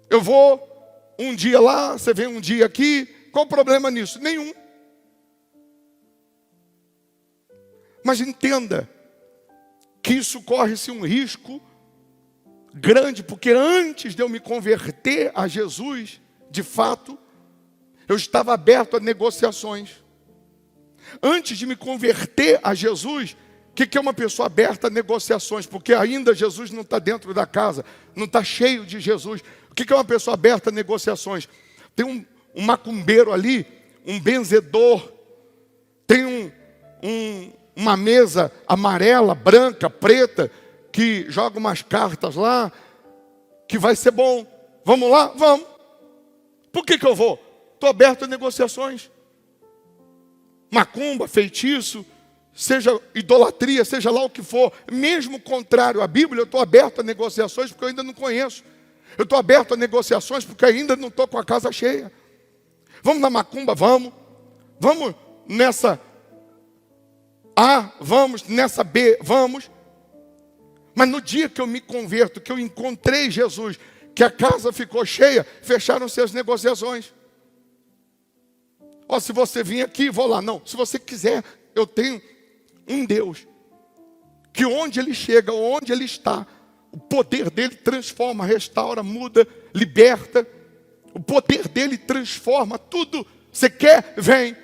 Eu vou um dia lá, você vem um dia aqui. Qual o problema nisso? Nenhum. Mas entenda que isso corre-se um risco grande, porque antes de eu me converter a Jesus, de fato, eu estava aberto a negociações. Antes de me converter a Jesus, o que é uma pessoa aberta a negociações? Porque ainda Jesus não está dentro da casa, não está cheio de Jesus. O que é uma pessoa aberta a negociações? Tem um macumbeiro ali, um benzedor, tem uma mesa amarela, branca, preta, que joga umas cartas lá, que vai ser bom. Vamos lá? Vamos. Por que eu vou? Estou aberto a negociações. Macumba, feitiço, seja idolatria, seja lá o que for, mesmo contrário à Bíblia, eu estou aberto a negociações porque eu ainda não conheço. Eu estou aberto a negociações porque ainda não estou com a casa cheia. Vamos na macumba? Vamos. Vamos nessa A? Vamos. Nessa B? Vamos. Mas no dia que eu me converto, que eu encontrei Jesus, que a casa ficou cheia, fecharam-se as negociações. Se você vir aqui, vou lá. Não, se você quiser, eu tenho um Deus, que onde Ele chega, onde Ele está, o poder dEle transforma, restaura, muda, liberta. O poder dEle transforma tudo. Você quer? Vem.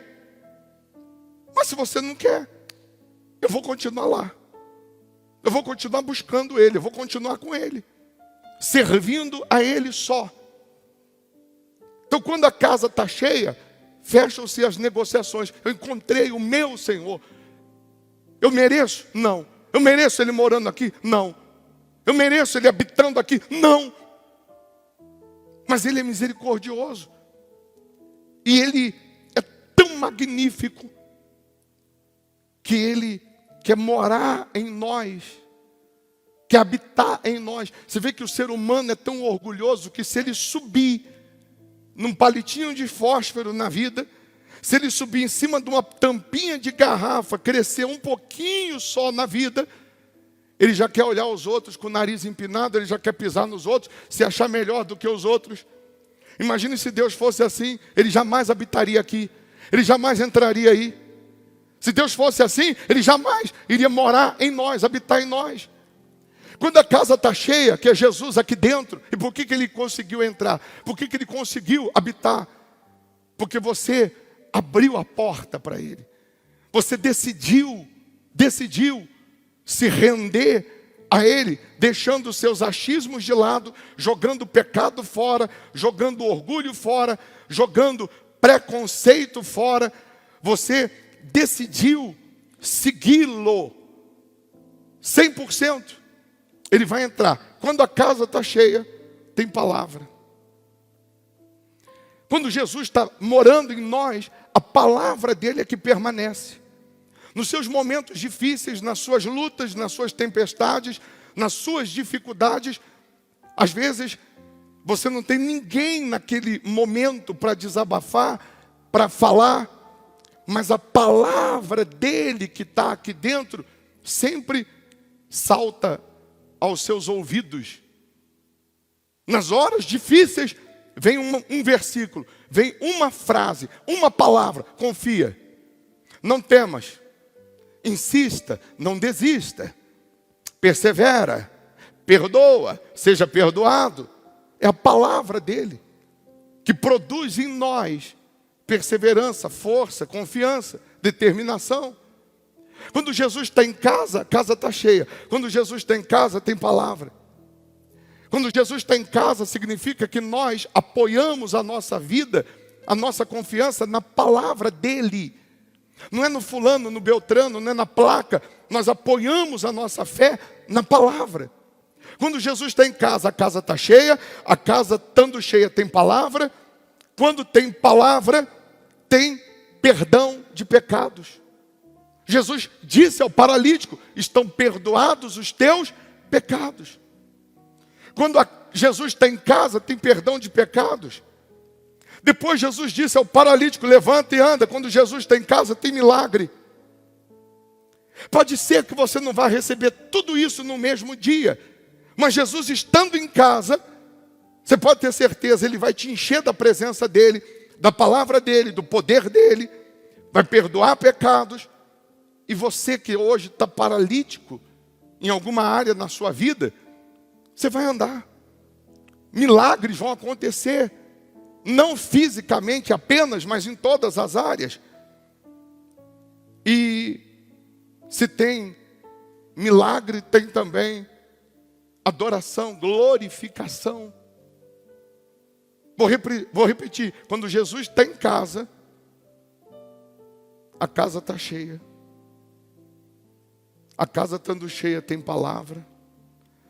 Mas se você não quer, eu vou continuar lá. Eu vou continuar buscando Ele, eu vou continuar com Ele, servindo a Ele só. Então quando a casa está cheia, fecham-se as negociações. Eu encontrei o meu Senhor. Eu mereço? Não. Eu mereço Ele morando aqui? Não. Eu mereço Ele habitando aqui? Não. Mas Ele é misericordioso. E Ele é tão magnífico que Ele quer morar em nós, quer habitar em nós. Você vê que o ser humano é tão orgulhoso que se ele subir num palitinho de fósforo na vida, se ele subir em cima de uma tampinha de garrafa, crescer um pouquinho só na vida, ele já quer olhar os outros com o nariz empinado, ele já quer pisar nos outros, se achar melhor do que os outros. Imagine se Deus fosse assim, ele jamais habitaria aqui, ele jamais entraria aí. Se Deus fosse assim, ele jamais iria morar em nós, habitar em nós. Quando a casa está cheia, que é Jesus aqui dentro, e por que ele conseguiu entrar? Por que ele conseguiu habitar? Porque você abriu a porta para Ele. Você decidiu se render a Ele, deixando os seus achismos de lado, jogando o pecado fora, jogando o orgulho fora, jogando preconceito fora. Você decidiu segui-lo 100%. Ele vai entrar. Quando a casa está cheia, tem palavra. Quando Jesus está morando em nós, a palavra dele é que permanece. Nos seus momentos difíceis, nas suas lutas, nas suas tempestades, nas suas dificuldades, às vezes você não tem ninguém naquele momento para desabafar, para falar, mas a palavra dele que está aqui dentro sempre salta aos seus ouvidos. Nas horas difíceis, vem um versículo, vem uma frase, uma palavra: confia, não temas, insista, não desista, persevera, perdoa, seja perdoado. É a palavra dele que produz em nós perseverança, força, confiança, determinação. Quando Jesus está em casa, a casa está cheia. Quando Jesus está em casa, tem palavra. Quando Jesus está em casa, significa que nós apoiamos a nossa vida, a nossa confiança na palavra dele. Não é no fulano, no beltrano, não é na placa. Nós apoiamos a nossa fé na palavra. Quando Jesus está em casa, a casa está cheia. A casa estando cheia tem palavra. Quando tem palavra, tem perdão de pecados. Jesus disse ao paralítico: estão perdoados os teus pecados. Quando Jesus está em casa, tem perdão de pecados. Depois Jesus disse ao paralítico: levanta e anda. Quando Jesus está em casa, tem milagre. Pode ser que você não vá receber tudo isso no mesmo dia, mas Jesus estando em casa, você pode ter certeza, Ele vai te encher da presença dEle, da palavra dEle, do poder dEle, vai perdoar pecados. E você que hoje está paralítico em alguma área na sua vida, você vai andar. Milagres vão acontecer, não fisicamente apenas, mas em todas as áreas. E se tem milagre, tem também adoração, glorificação. Vou repetir, quando Jesus está em casa, a casa está cheia. A casa estando cheia tem palavra.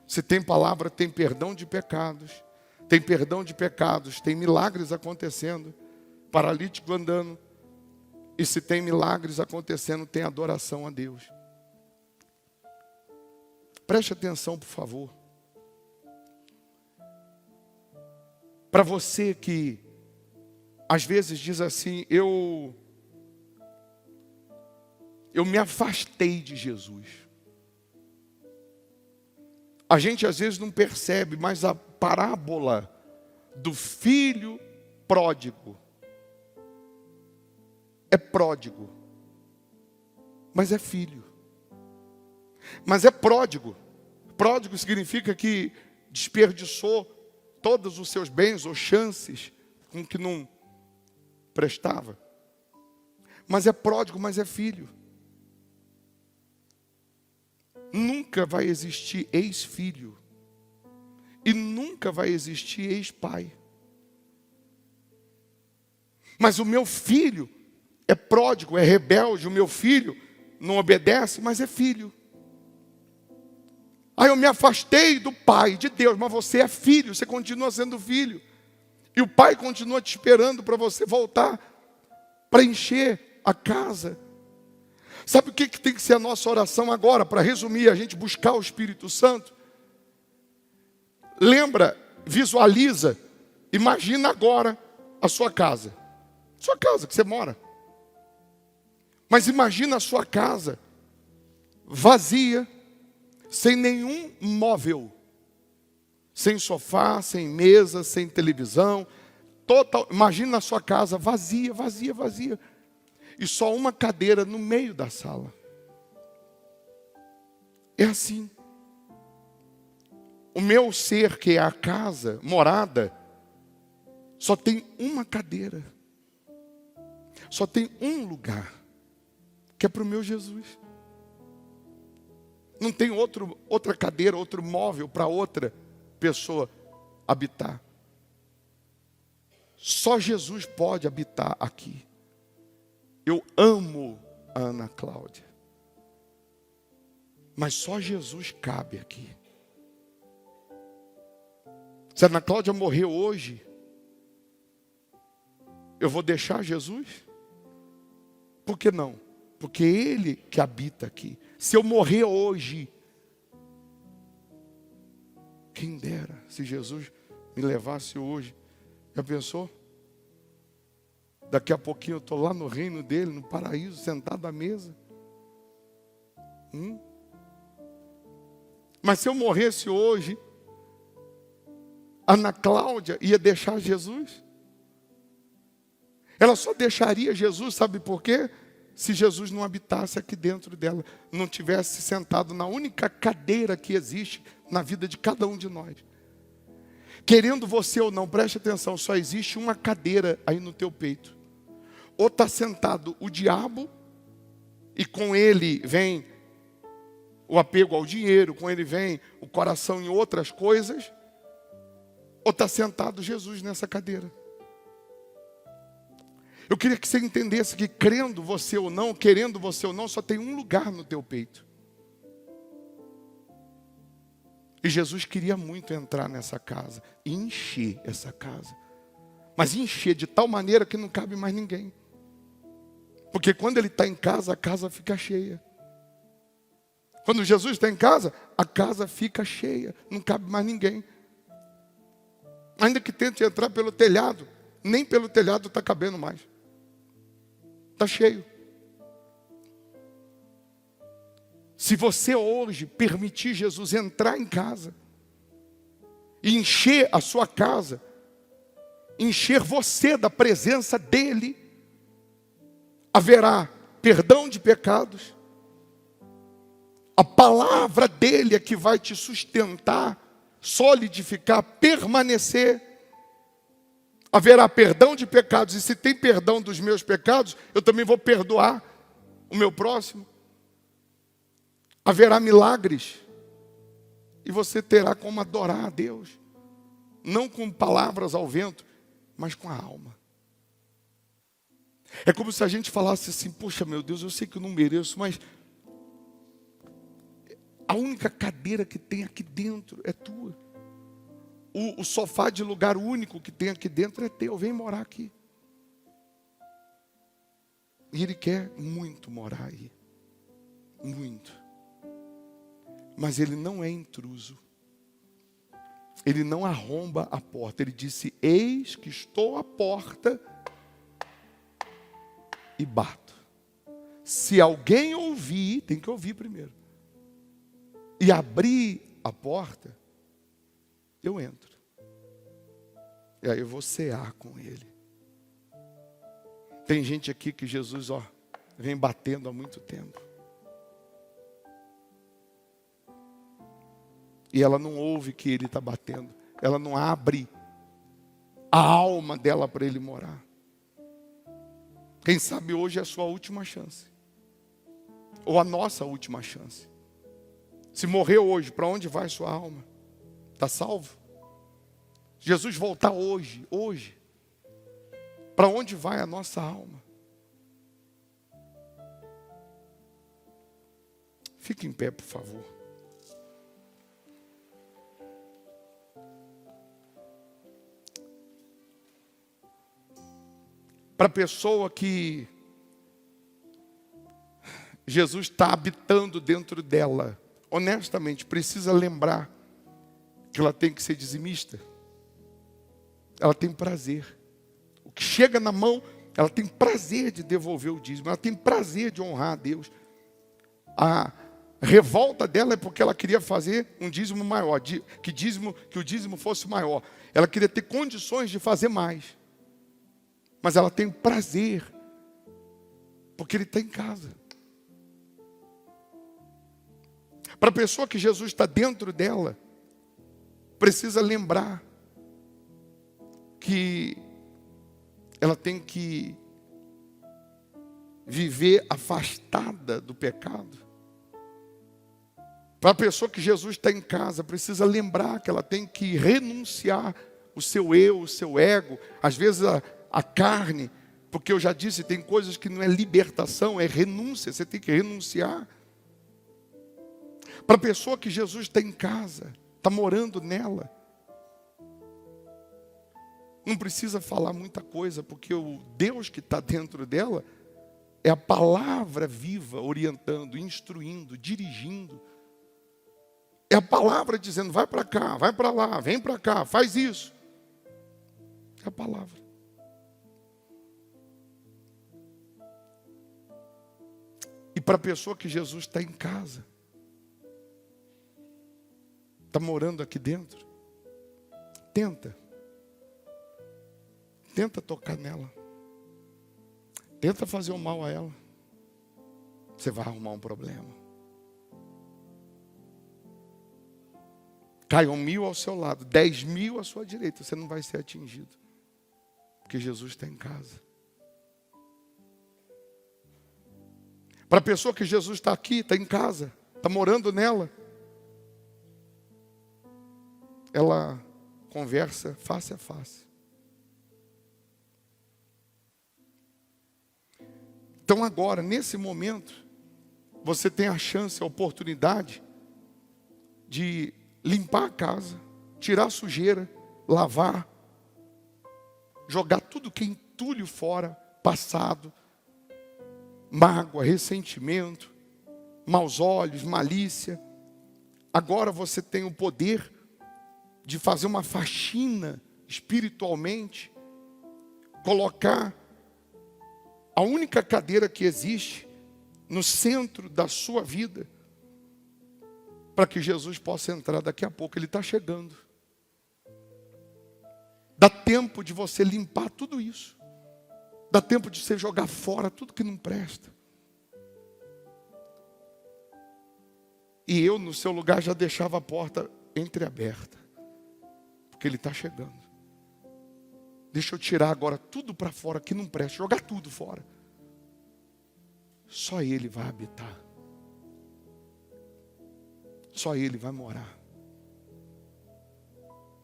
Se tem palavra, tem perdão de pecados. Tem perdão de pecados, tem milagres acontecendo. Paralítico andando. E se tem milagres acontecendo, tem adoração a Deus. Preste atenção, por favor. Para você que às vezes diz assim: eu me afastei de Jesus. A gente às vezes não percebe, mas a parábola do filho pródigo é pródigo, mas é filho. Mas é pródigo. Pródigo significa que desperdiçou todos os seus bens ou chances com que não prestava. Mas é pródigo, mas é filho. Nunca vai existir ex-filho. E nunca vai existir ex-pai. Mas o meu filho é pródigo, é rebelde. O meu filho não obedece, mas é filho. Aí eu me afastei do pai, de Deus, mas você é filho, você continua sendo filho. E o pai continua te esperando para você voltar. para encher a casa. Sabe o que tem que ser a nossa oração agora? Para resumir, a gente buscar o Espírito Santo. Lembra, visualiza, imagina agora a sua casa. Sua casa que você mora. Mas imagina a sua casa vazia, sem nenhum móvel. Sem sofá, sem mesa, sem televisão. Imagina a sua casa vazia, vazia, vazia. E só uma cadeira no meio da sala. É assim. O meu ser, que é a casa, morada, só tem uma cadeira. Só tem um lugar, que é para o meu Jesus. Não tem outra cadeira, outro móvel para outra pessoa habitar. Só Jesus pode habitar aqui. Eu amo a Ana Cláudia. Mas só Jesus cabe aqui. Se a Ana Cláudia morrer hoje, eu vou deixar Jesus? Por que não? Porque Ele que habita aqui. Se eu morrer hoje, quem dera se Jesus me levasse hoje. Já pensou? Daqui a pouquinho eu estou lá no reino dele, no paraíso, sentado à mesa. Mas se eu morresse hoje, Ana Cláudia ia deixar Jesus? Ela só deixaria Jesus, sabe por quê? Se Jesus não habitasse aqui dentro dela, não tivesse sentado na única cadeira que existe na vida de cada um de nós. Querendo você ou não, preste atenção, só existe uma cadeira aí no teu peito. Ou está sentado o diabo, e com ele vem o apego ao dinheiro, com ele vem o coração em outras coisas, ou está sentado Jesus nessa cadeira. Eu queria que você entendesse que crendo você ou não, querendo você ou não, só tem um lugar no teu peito. E Jesus queria muito entrar nessa casa e encher essa casa. Mas encher de tal maneira que não cabe mais ninguém. Porque quando ele está em casa, a casa fica cheia. Quando Jesus está em casa, a casa fica cheia. Não cabe mais ninguém. Ainda que tente entrar pelo telhado, nem pelo telhado está cabendo mais. Está cheio. Se você hoje permitir Jesus entrar em casa e encher a sua casa, encher você da presença dele, haverá perdão de pecados. A palavra dele é que vai te sustentar, solidificar, permanecer. Haverá perdão de pecados, e se tem perdão dos meus pecados, eu também vou perdoar o meu próximo. Haverá milagres, e você terá como adorar a Deus, não com palavras ao vento, mas com a alma. É como se a gente falasse assim: poxa, meu Deus, eu sei que eu não mereço, mas a única cadeira que tem aqui dentro é tua. O sofá de lugar único que tem aqui dentro é teu, vem morar aqui. E Ele quer muito morar aí. Muito. Mas Ele não é intruso. Ele não arromba a porta. Ele disse: eis que estou à porta e bato. Se alguém ouvir, tem que ouvir primeiro, e abrir a porta, eu entro. E aí eu vou cear com ele. Tem gente aqui que Jesus, vem batendo há muito tempo. E ela não ouve que ele está batendo. Ela não abre a alma dela para ele morar. Quem sabe hoje é a sua última chance. Ou a nossa última chance. Se morrer hoje, para onde vai sua alma? Está salvo? Jesus voltar hoje, para onde vai a nossa alma? Fique em pé, por favor. Para a pessoa que Jesus está habitando dentro dela, honestamente, precisa lembrar que ela tem que ser dizimista. Ela tem prazer. O que chega na mão, ela tem prazer de devolver o dízimo. Ela tem prazer de honrar a Deus. A revolta dela é porque ela queria fazer um dízimo maior, que o dízimo fosse maior. Ela queria ter condições de fazer mais. Mas ela tem prazer, porque ele está em casa. Para a pessoa que Jesus está dentro dela, precisa lembrar que ela tem que viver afastada do pecado. Para a pessoa que Jesus está em casa, precisa lembrar que ela tem que renunciar o seu eu, o seu ego, às vezes a carne, porque eu já disse, tem coisas que não é libertação, é renúncia, você tem que renunciar. Para a pessoa que Jesus está em casa, está morando nela, não precisa falar muita coisa, porque o Deus que está dentro dela é a palavra viva, orientando, instruindo, dirigindo. É a palavra dizendo, vai para cá, vai para lá, vem para cá, faz isso. É a palavra. E para a pessoa que Jesus está em casa, está morando aqui dentro, tenta tocar nela, tenta fazer o mal a ela, você vai arrumar um problema. Caiam 1000 ao seu lado, 10.000 à sua direita, você não vai ser atingido, porque Jesus está em casa. Para a pessoa que Jesus está aqui, está em casa, está morando nela, ela conversa face a face. Então agora, nesse momento, você tem a chance, a oportunidade de limpar a casa, tirar a sujeira, lavar, jogar tudo que é entulho fora, passado, mágoa, ressentimento, maus olhos, malícia. Agora você tem o poder de fazer uma faxina espiritualmente, colocar a única cadeira que existe no centro da sua vida, para que Jesus possa entrar daqui a pouco. Ele está chegando. Dá tempo de você limpar tudo isso. Dá tempo de você jogar fora tudo que não presta. E eu, no seu lugar, já deixava a porta entreaberta, porque Ele está chegando. Deixa eu tirar agora tudo para fora que não presta, jogar tudo fora. Só Ele vai habitar. Só Ele vai morar.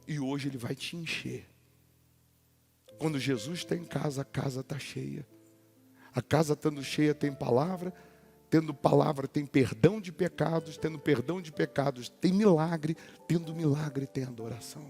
E hoje Ele vai te encher. Quando Jesus está em casa, a casa está cheia. A casa estando cheia tem palavra. Tendo palavra tem perdão de pecados. Tendo perdão de pecados tem milagre. Tendo milagre tem adoração.